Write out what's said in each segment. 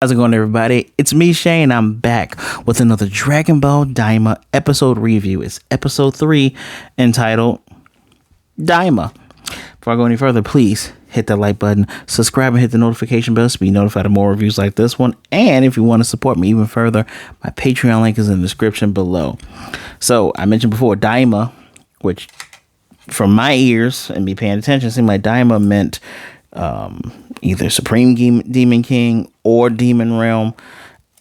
How's it going, everybody? It's me, Shane. I'm back with another Dragon Ball Daima episode review. It's episode 3, entitled Daima. Before I go any further, please hit that like button, subscribe, and hit the notification bell to be notified of more reviews like this one. And if you want to support me even further, my Patreon link is in the description below. So, I mentioned before, Daima, which from my ears and me paying attention, seemed like Daima meant either Supreme Demon King or Demon Realm.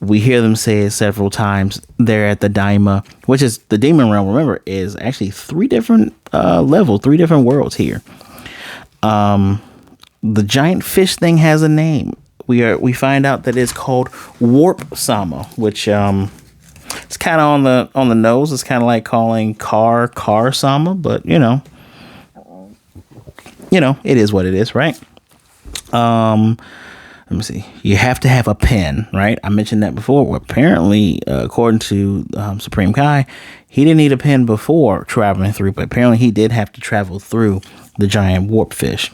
We hear them say it several times. They're at the Daima, which is the Demon Realm. Remember, is actually 3 different levels, 3 different worlds here. The giant fish thing has a name. We find out that it's called Warp Sama, which it's kind of on the nose. It's kind of like calling Car Sama, but you know, it is what it is, right? Let me see. You have to have a pen, right? I mentioned that before. Well, apparently, according to Supreme Kai, he didn't need a pen before traveling through, but apparently he did have to travel through the giant warp fish.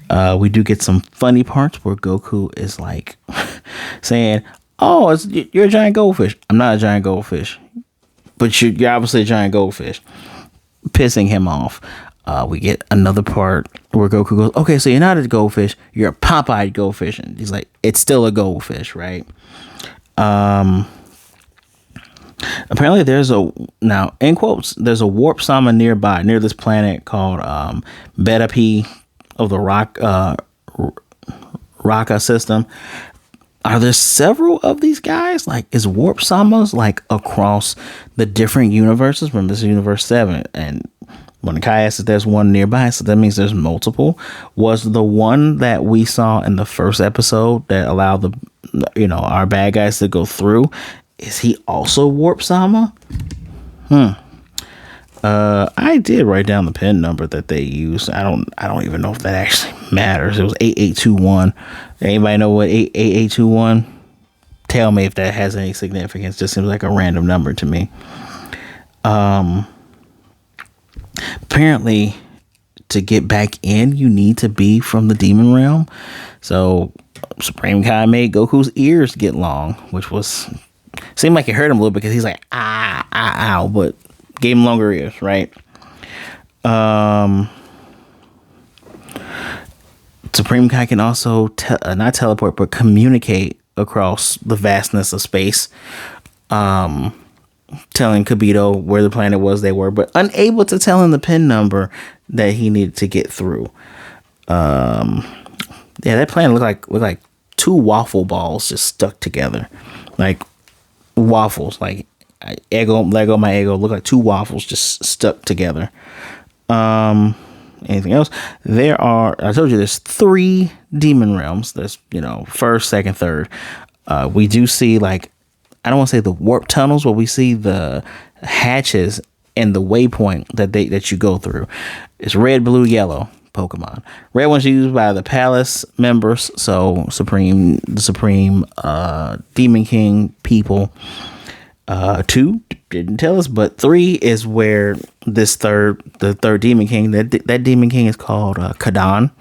We do get some funny parts where Goku is like saying, "Oh, you're a giant goldfish." I'm not a giant goldfish, but you're obviously a giant goldfish, pissing him off. We get another part where Goku goes, "Okay, so you're not a goldfish, you're a pop-eyed goldfish." And he's like, "It's still a goldfish, right?" Apparently there's now in quotes, there's a warp sama nearby, near this planet called Beta P of the Raka system. Are there several of these guys? Like, is warp samas like across the different universes? Remember, this is universe 7, and when Kai asks if there's one nearby, so that means there's multiple. Was the one that we saw in the first episode that allowed our bad guys to go through, is he also Warp Sama? I did write down the pin number that they used. I don't even know if that actually matters. It was 8821. Anybody know what 8821? Tell me if that has any significance. Just seems like a random number to me. Apparently, to get back in, you need to be from the Demon Realm. So, Supreme Kai made Goku's ears get long, which seemed like it hurt him a little bit because he's like, ow, but gave him longer ears, right? Supreme Kai can also not teleport, but communicate across the vastness of space. Telling Kibito where the planet was they were, but unable to tell him the pin number that he needed to get through. That planet looked like 2 waffle balls just stuck together, like waffles, like Lego my ego looked like 2 waffles just stuck together. Anything else? I told you there's 3 demon realms. There's first, second, third. We do see, like, I don't want to say the warp tunnels, but we see the hatches and the waypoint that you go through. It's red, blue, yellow Pokemon. Red one's used by the palace members, so the Supreme Demon King people. 2 didn't tell us, but 3 is where the third Demon King. That Demon King is called Kadan.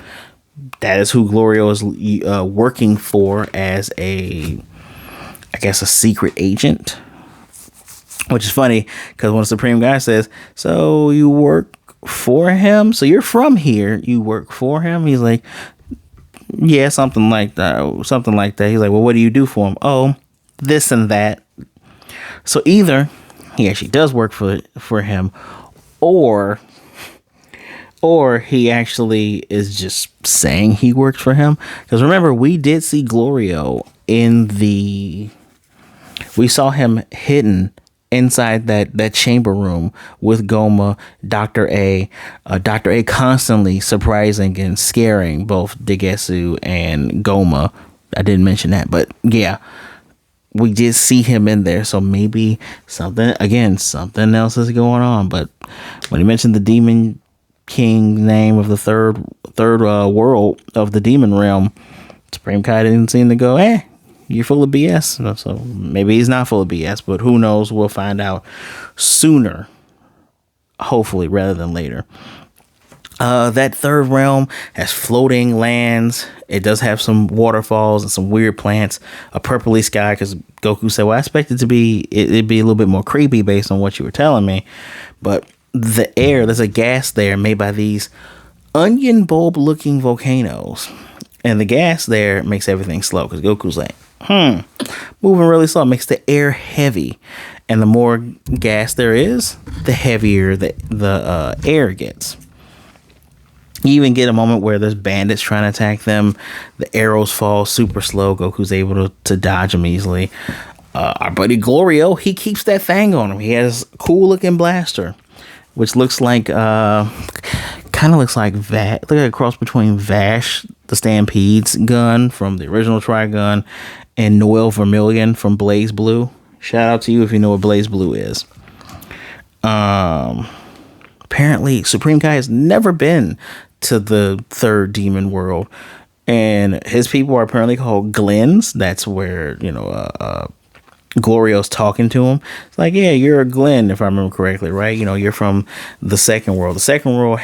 That is who Glorio is working for as a secret agent, which is funny because when the Supreme Guy says, "So you work for him? So you're from here? You work for him?" He's like, "Yeah, something like that." He's like, "Well, what do you do for him?" "Oh, this and that." So either he actually does work for him, or he actually is just saying he works for him. Because remember, we did see Glorio we saw him hidden inside that chamber room with Goma, Dr. A. Dr. A constantly surprising and scaring both Degetsu and Goma. I didn't mention that, but yeah, we did see him in there. So maybe something else is going on. But when he mentioned the Demon King name of the third world of the Demon Realm, Supreme Kai didn't seem to go, "You're full of BS." So maybe he's not full of BS, but who knows? We'll find out sooner, hopefully, rather than later. That third realm has floating lands. It does have some waterfalls and some weird plants, a purpley sky, because Goku said, well, I expect it to be, it'd be a little bit more creepy based on what you were telling me. But the air, there's a gas there made by these onion bulb looking volcanoes. And the gas there makes everything slow, because Goku's like, moving really slow, makes the air heavy. And the more gas there is, the heavier the air gets. You even get a moment where there's bandits trying to attack them. The arrows fall super slow. Goku's able to dodge them easily. Our buddy Glorio, he keeps that thing on him. He has a cool looking blaster, which looks like, kind of looks like look at a cross between Vash, the Stampede's gun from the original Trigun, and Noel Vermilion from Blaze Blue. Shout out to you if you know what Blaze Blue is. Apparently, Supreme Kai has never been to the third demon world, and his people are apparently called Glens. That's where, Glorio's talking to him. It's like, yeah, you're a Glen, if I remember correctly, right? You're from the second world. The second world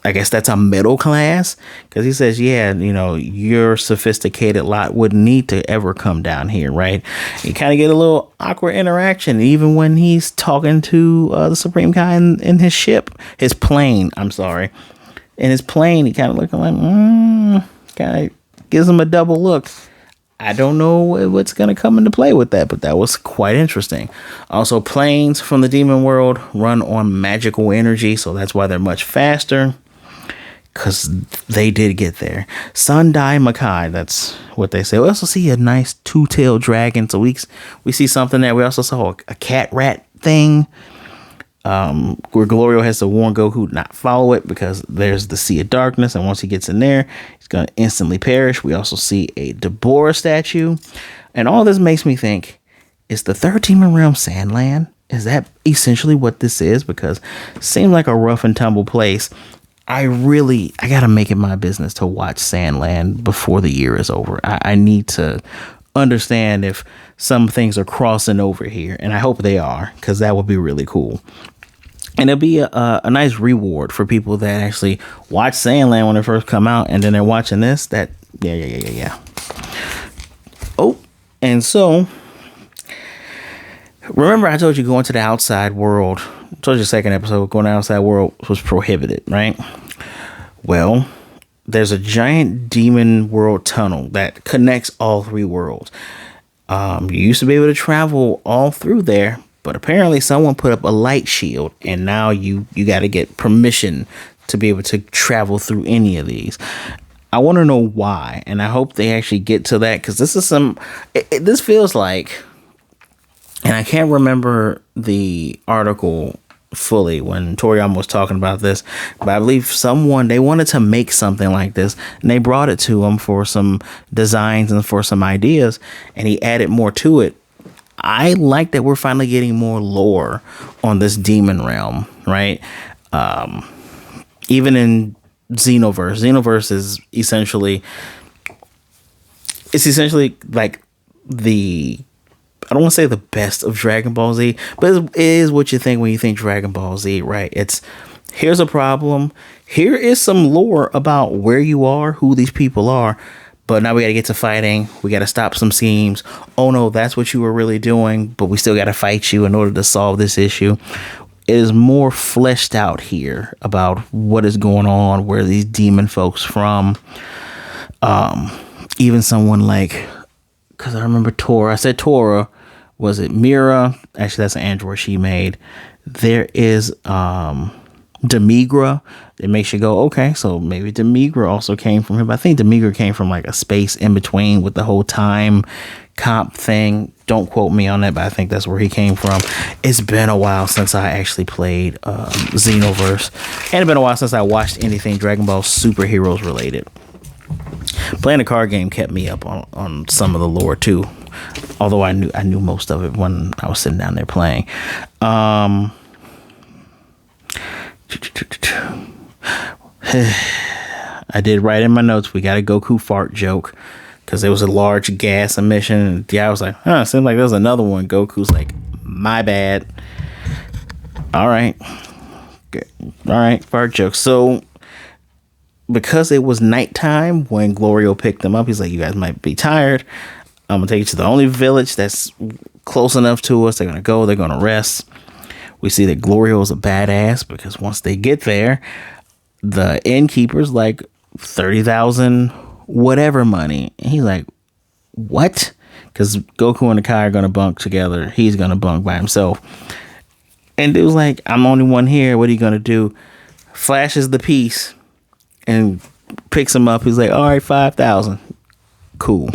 I guess that's a middle class, because he says, yeah, your sophisticated lot wouldn't need to ever come down here, right? You kind of get a little awkward interaction, even when he's talking to the Supreme Kai in his ship, his plane. I'm sorry, in his plane, he kind of looking like, kind of gives him a double look. I don't know what's going to come into play with that, but that was quite interesting. Also, planes from the demon world run on magical energy, so that's why they're much faster. Because they did get there. Sun Daima Kai, that's what they say. We also see a nice two-tailed dragon. So we see something there. We also saw a cat rat thing. Where Glorio has to warn Goku not follow it, because there's the Sea of Darkness. And once he gets in there, he's going to instantly perish. We also see a Deborah statue. And all this makes me think, is the third demon realm Sandland? Is that essentially what this is? Because it seems like a rough and tumble place. I gotta make it my business to watch Sandland before the year is over. I need to understand if some things are crossing over here, and I hope they are, because that would be really cool. And it'll be a nice reward for people that actually watch Sandland when it first come out, and then they're watching this. Yeah. Oh, and so remember I told you going to the outside world. I told you the second episode, going to the outside world was prohibited, right? Well, there's a giant demon world tunnel that connects all three worlds. You used to be able to travel all through there, but apparently someone put up a light shield, and now you got to get permission to be able to travel through any of these. I want to know why, and I hope they actually get to that, because this is this feels like, and I can't remember the article fully when Toriyama was talking about this, but I believe they wanted to make something like this, and they brought it to him for some designs and for some ideas, and he added more to it. I like that we're finally getting more lore on this demon realm, right? Even in Xenoverse is essentially like I don't want to say the best of Dragon Ball Z, but it is what you think when you think Dragon Ball Z, right? Here's a problem. Here is some lore about where you are, who these people are, but now we got to get to fighting. We got to stop some schemes. Oh no, that's what you were really doing, but we still got to fight you in order to solve this issue. It is more fleshed out here about what is going on, where these demon folks from. Even someone like, because I remember Tora. I said Tora. Was it Mira? Actually, that's an android she made. There is Demigra. It makes you go, okay, so maybe Demigra also came from him. I think Demigra came from like a space in between with the whole time comp thing. Don't quote me on that, but I think that's where he came from. It's been a while since I actually played Xenoverse. And it's been a while since I watched anything Dragon Ball superheroes related. Playing the card game kept me up on some of the lore too, although I knew most of it when I was sitting down there playing. I did write in my notes, we got a Goku fart joke, because there was a large gas emission, and I was like, seems like there's another one. Goku's like, my bad. All right, All right, fart joke. So because it was nighttime when Glorio picked them up, he's like, you guys might be tired. I'm gonna take you to the only village that's close enough to us. They're gonna go, they're gonna rest. We see that Glorio is a badass because once they get there, the innkeeper's like 30,000 whatever money. And he's like, what? Because Goku and the Kai are gonna bunk together. He's gonna bunk by himself. And dude's like, I'm the only one here. What are you gonna do? Flashes the piece and picks him up. He's like, all right, 5,000. Cool.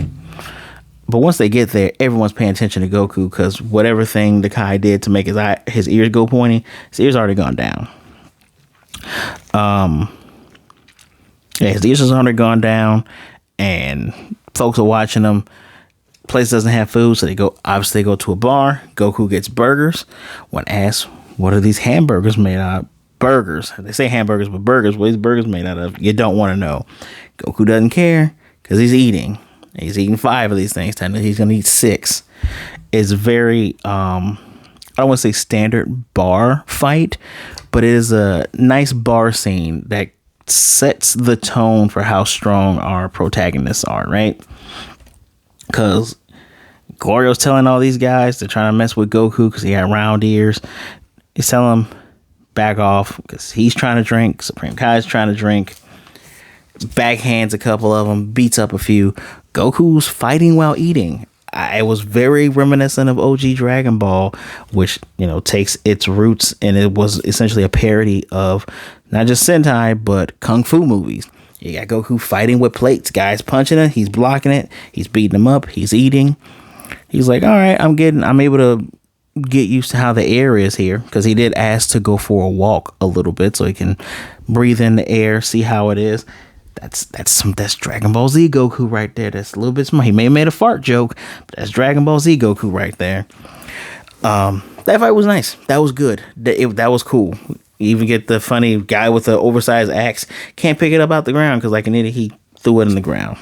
But once they get there, everyone's paying attention to Goku because whatever thing the Kai did to make his ears go pointy, his ears already gone down. His ears has already gone down, and folks are watching him. Place doesn't have food, so they go to a bar. Goku gets burgers. When asked, what are these hamburgers made out of? Burgers. They say hamburgers, but burgers. What are these burgers made out of? You don't want to know. Goku doesn't care because he's eating. He's eating 5 of these things. Technically, he's going to eat 6. It's very, I don't want to say standard bar fight, but it is a nice bar scene that sets the tone for how strong our protagonists are, right? Because Glorio's telling all these guys they're trying to mess with Goku because he had round ears. He's telling them back off because he's trying to drink. Supreme Kai's trying to drink. Backhands a couple of them, beats up a few. Goku's fighting while eating. It was very reminiscent of OG Dragon Ball, which, takes its roots, and it was essentially a parody of not just Sentai, but Kung Fu movies. You got Goku fighting with plates, guys punching it, he's blocking it, he's beating them up, he's eating. He's like, all right, I'm able to get used to how the air is here, because he did ask to go for a walk a little bit so he can breathe in the air, see how it is. That's Dragon Ball Z Goku right there. That's a little bit smart. He may have made a fart joke, but that's Dragon Ball Z Goku right there. That fight was nice. That was good. That was cool. You even get the funny guy with the oversized axe. Can't pick it up out the ground because like an idiot, he threw it in the ground.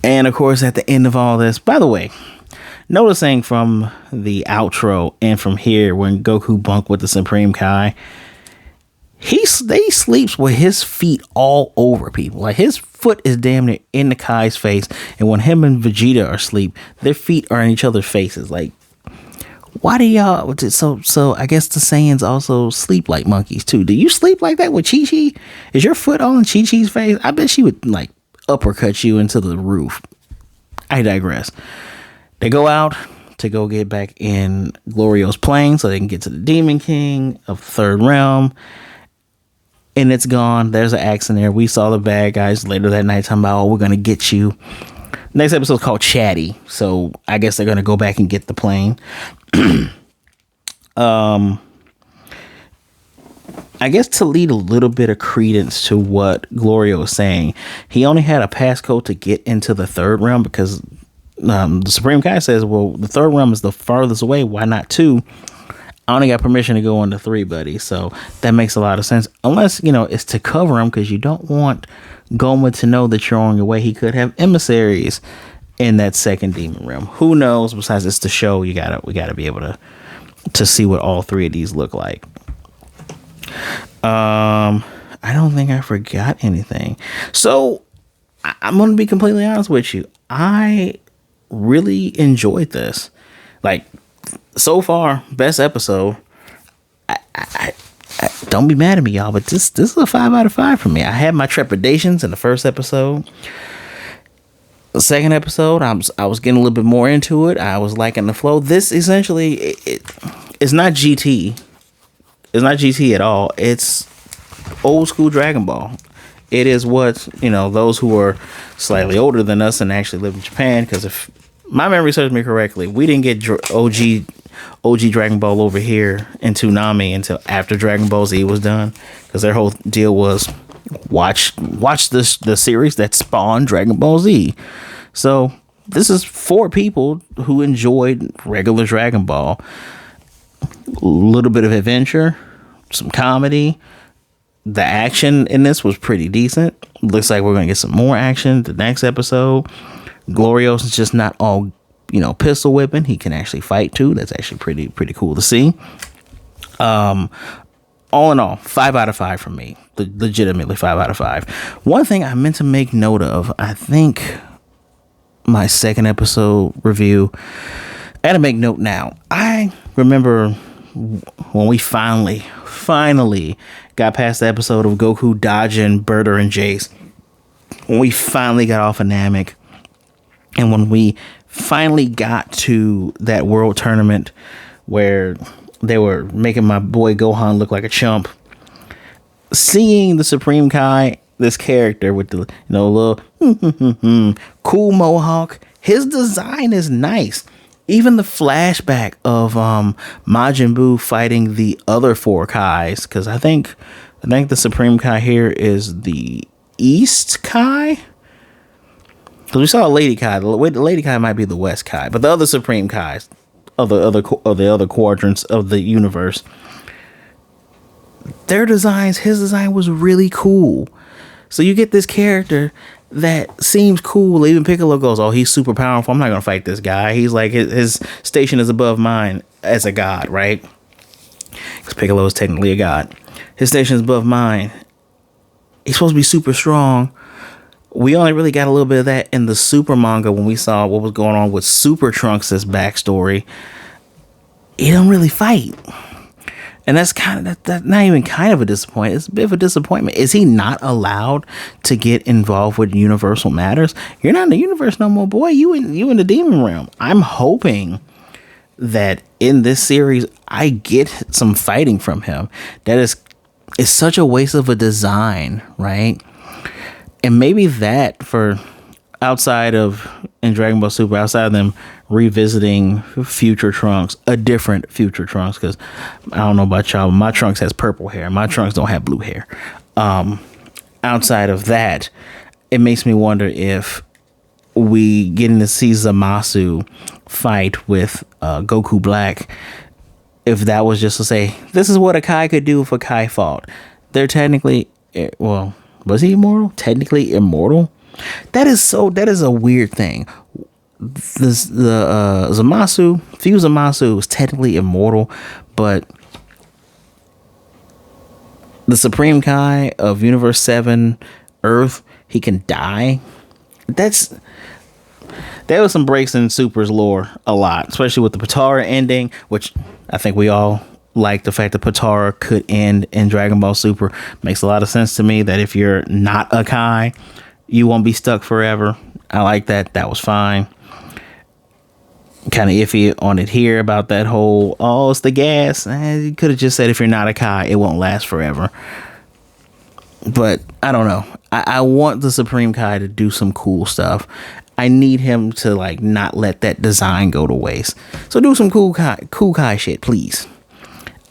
And of course, at the end of all this, by the way, noticing from the outro and from here when Goku bunked with the Supreme Kai, he sleeps with his feet all over people. Like his foot is damn near in the Kai's face, and when him and Vegeta are asleep, their feet are in each other's faces. Like, why do y'all? So I guess the Saiyans also sleep like monkeys too. Do you sleep like that with Chi Chi? Is your foot all in Chi Chi's face? I bet she would like uppercut you into the roof. I digress. They go out to go get back in Glorio's plane so they can get to the Demon King of the Third Realm. And it's gone. There's an axe in there. We saw the bad guys later that night talking about, we're going to get you. Next episode is called Chatty. So I guess they're going to go back and get the plane. I guess to lead a little bit of credence to what Glorio was saying, he only had a passcode to get into the Third Realm because the Supreme Kai says, well, the Third Realm is the farthest away. Why not 2? I only got permission to go into 3, buddy. So that makes a lot of sense. Unless, it's to cover him because you don't want Goma to know that you're on your way. He could have emissaries in that second demon realm. Who knows? Besides, it's the show. We gotta be able to see what all 3 of these look like. I don't think I forgot anything. So I'm gonna be completely honest with you. I really enjoyed this. Like, so far, best episode. I don't be mad at me, y'all, but this is a 5 out of 5 for me. I had my trepidations in the first episode. The second episode, I was getting a little bit more into it. I was liking the flow. This essentially, it's not GT. It's not GT at all. It's old school Dragon Ball. It is what, those who are slightly older than us and actually live in Japan, because if my memory serves me correctly, we didn't get OG Dragon Ball over here in Toonami until after Dragon Ball Z was done, because their whole deal was watch the series that spawned Dragon Ball Z. So this is for people who enjoyed regular Dragon Ball. A little bit of adventure, some comedy. The action in this was pretty decent. Looks like we're gonna get some more action the next episode. Glorio's is just not all, pistol whipping. He can actually fight too. That's actually pretty cool to see. all in all, 5 out of 5 from me. Legitimately 5 out of 5. One thing I meant to make note of, I think my second episode review, I had to make note now. I remember when we finally got past the episode of Goku dodging Berter and Jace. When we finally got off of Namek. And when we finally got to that world tournament where they were making my boy Gohan look like a chump, seeing the Supreme Kai, this character with the little cool mohawk, his design is nice. Even the flashback of Majin Buu fighting the other 4 Kais, because I think the Supreme Kai here is the East Kai. Because we saw a Lady Kai. The Lady Kai might be the West Kai, but the other Supreme Kais of the other quadrants of the universe, their designs, his design was really cool. So you get this character that seems cool. Even Piccolo goes, "Oh, he's super powerful. I'm not gonna fight this guy. He's like his station is above mine as a god, right? Because Piccolo is technically a god. His station is above mine. He's supposed to be super strong." We only really got a little bit of that in the Super manga when we saw what was going on with Super Trunks' backstory. He don't really fight. And that's that's not even kind of a disappointment. It's a bit of a disappointment. Is he not allowed to get involved with universal matters? You're not in the universe no more, boy. You in the demon realm. I'm hoping that in this series I get some fighting from him. That is such a waste of a design, right? And maybe that for outside of in Dragon Ball Super, outside of them revisiting future Trunks, a different future Trunks, because I don't know about y'all, but my Trunks has purple hair. My Trunks don't have blue hair. Outside of that, it makes me wonder if we getting to see Zamasu fight with Goku Black, if that was just to say, this is what a Kai could do if a Kai fought. They're technically, well, was he immortal? Technically immortal? That is a weird thing. Zamasu, Fuse Zamasu is technically immortal, but the Supreme Kai of Universe 7 Earth, he can die. There was some breaks in Super's lore a lot, especially with the Potara ending, which I think we all like. The fact that Potara could end in Dragon Ball Super makes a lot of sense to me, that if you're not a Kai, you won't be stuck forever. I like that. That was fine. Kind of iffy on it here about that whole, oh, it's the gas. You could have just said if you're not a Kai, it won't last forever. But I don't know. I want the Supreme Kai to do some cool stuff. I need him to like not let that design go to waste. So do some cool Kai shit, please.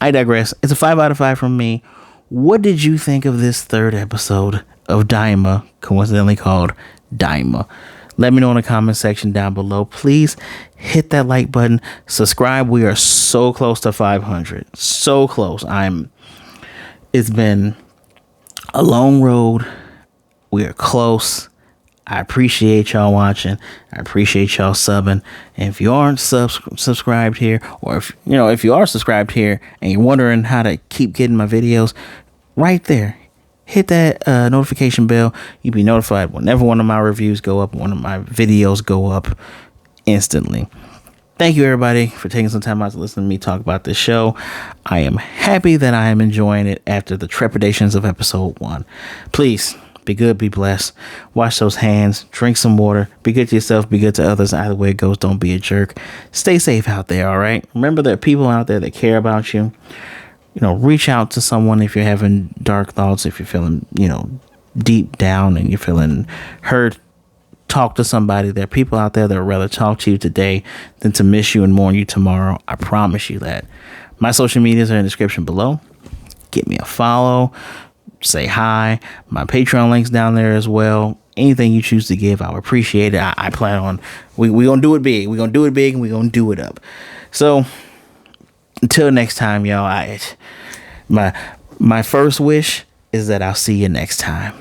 I digress. It's a 5 out of 5 from me. What did you think of this third episode of Daima, coincidentally called Daima? Let me know in the comment section down below. Please hit that like button. Subscribe. We are so close to 500. So close. It's been a long road. We are close. I appreciate y'all watching. I appreciate y'all subbing. And if you aren't subscribed here, or if you are subscribed here and you're wondering how to keep getting my videos, right there, hit that notification bell. You'll be notified whenever one of my reviews go up, one of my videos go up instantly. Thank you, everybody, for taking some time out to listen to me talk about this show. I am happy that I am enjoying it after the trepidations of episode 1. Please be good, be blessed. Wash those hands, drink some water, be good to yourself, be good to others. Either way it goes, don't be a jerk. Stay safe out there, all right? Remember, there are people out there that care about you. Reach out to someone if you're having dark thoughts, if you're feeling, deep down and you're feeling hurt. Talk to somebody. There are people out there that would rather talk to you today than to miss you and mourn you tomorrow. I promise you that. My social medias are in the description below. Give me a follow. Say hi. My Patreon link's down there as well. Anything you choose to give, I would appreciate it. I plan on, we're going to do it big. We're going to do it big and we're going to do it up. So until next time, y'all, my first wish is that I'll see you next time.